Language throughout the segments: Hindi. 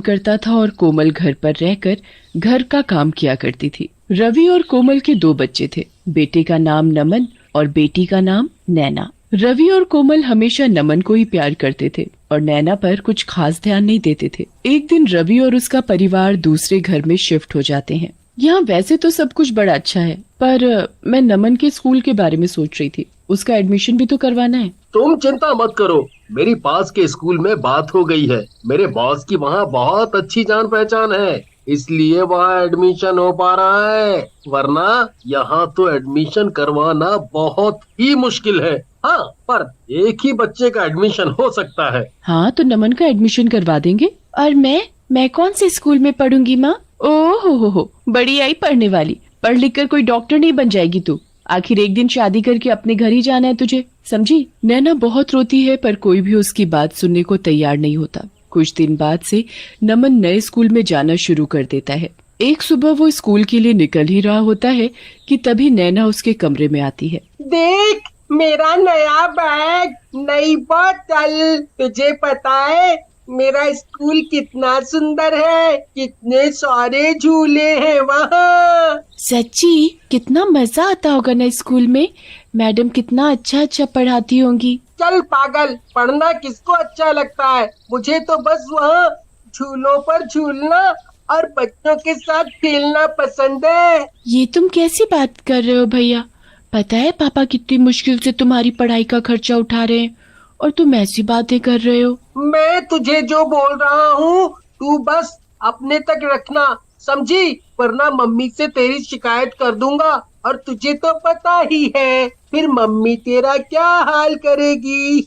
करता था और कोमल घर पर रहकर घर का काम किया करती थी। रवि और कोमल के दो बच्चे थे। बेटे का नाम नमन और बेटी का नाम नैना। रवि और कोमल हमेशा नमन को ही प्यार करते थे और नैना पर कुछ खास ध्यान नहीं देते थे। एक दिन रवि और उसका परिवार दूसरे घर में शिफ्ट हो जाते हैं। यहाँ वैसे तो सब कुछ बड़ा अच्छा है, पर मैं नमन के स्कूल के बारे में सोच रही थी। उसका एडमिशन भी तो करवाना है। तुम चिंता मत करो, मेरी पास के स्कूल में बात हो गई है। मेरे बॉस की वहाँ बहुत अच्छी जान पहचान है, इसलिए वहाँ एडमिशन हो पा रहा है। वरना यहाँ तो एडमिशन करवाना बहुत ही मुश्किल है। हाँ, पर एक ही बच्चे का एडमिशन हो सकता है। हाँ, तो नमन का एडमिशन करवा देंगे। और मैं कौन से स्कूल में पढ़ूंगी माँ? ओह हो, बड़ी आई पढ़ने वाली। पढ़ लिख कर कोई डॉक्टर नहीं बन जाएगी तू। आखिर एक दिन शादी करके अपने घर ही जाना है तुझे, समझी? नैना बहुत रोती है, पर कोई भी उसकी बात सुनने को तैयार नहीं होता। कुछ दिन बाद से नमन नए स्कूल में जाना शुरू कर देता है। एक सुबह वो स्कूल के लिए निकल ही रहा होता है कि तभी नैना उसके कमरे में आती है। देख, मेरा नया बैग, नई बोतल। तुझे पता है मेरा स्कूल कितना सुंदर है, कितने सारे झूले हैं वहाँ। सच्ची? कितना मजा आता होगा ना स्कूल में। मैडम कितना अच्छा अच्छा पढ़ाती होंगी। चल पागल, पढ़ना किसको अच्छा लगता है? मुझे तो बस वहाँ झूलों पर झूलना और बच्चों के साथ खेलना पसंद है। ये तुम कैसी बात कर रहे हो भैया? पता है पापा कितनी मुश्किल से तुम्हारी पढ़ाई का खर्चा उठा रहे हैं और तुम ऐसी बातें कर रहे हो। मैं तुझे जो बोल रहा हूँ तू बस अपने तक रखना, समझी? वरना मम्मी से तेरी शिकायत कर दूंगा और तुझे तो पता ही है फिर मम्मी तेरा क्या हाल करेगी।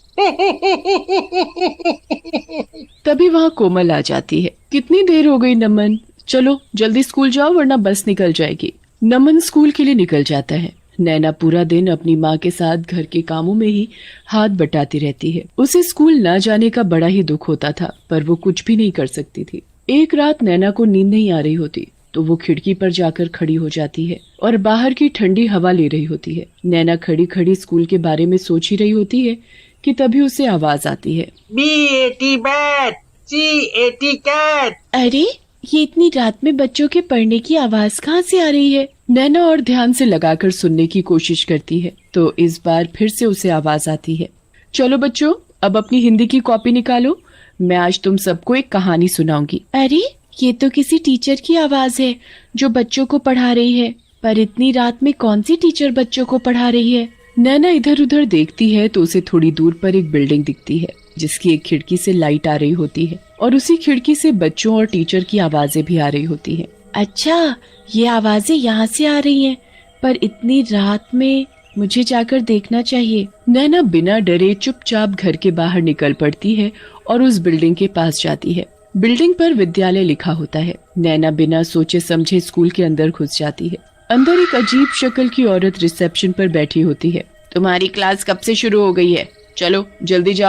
तभी वहाँ कोमल आ जाती है। कितनी देर हो गई नमन, चलो जल्दी स्कूल जाओ वरना बस निकल जाएगी। नमन स्कूल के लिए निकल जाता है। नैना पूरा दिन अपनी माँ के साथ घर के कामों में ही हाथ बटाती रहती है। उसे स्कूल न जाने का बड़ा ही दुख होता था, पर वो कुछ भी नहीं कर सकती थी। एक रात नैना को नींद नहीं आ रही होती, तो वो खिड़की पर जाकर खड़ी हो जाती है और बाहर की ठंडी हवा ले रही होती है। नैना खड़ी खड़ी स्कूल के बारे में सोच ही रही होती है कि तभी उसे आवाज आती है। B-A-T bat, C-A-T cat. अरे, ये इतनी रात में बच्चों के पढ़ने की आवाज कहाँ से आ रही है? नैना और ध्यान से लगाकर सुनने की कोशिश करती है, तो इस बार फिर से उसे आवाज आती है। चलो बच्चों, अब अपनी हिंदी की कॉपी निकालो, मैं आज तुम सबको एक कहानी सुनाऊंगी। अरे, ये तो किसी टीचर की आवाज है जो बच्चों को पढ़ा रही है। पर इतनी रात में कौन सी टीचर बच्चों को पढ़ा रही है? नैना इधर उधर देखती है तो उसे थोड़ी दूर पर एक बिल्डिंग दिखती है जिसकी एक खिड़की से लाइट आ रही होती है और उसी खिड़की से बच्चों और टीचर की आवाजें भी आ रही होती हैं। अच्छा, ये आवाजें यहाँ से आ रही हैं, पर इतनी रात में मुझे जाकर देखना चाहिए। नैना बिना डरे चुपचाप घर के बाहर निकल पड़ती है और उस बिल्डिंग के पास जाती है। बिल्डिंग पर विद्यालय लिखा होता है। नैना बिना सोचे समझे स्कूल के अंदर घुस जाती है। अंदर एक अजीब शक्ल की औरत रिसेप्शन पर बैठी होती है। तुम्हारी क्लास कब से शुरू हो गई है? चलो जल्दी जाओ।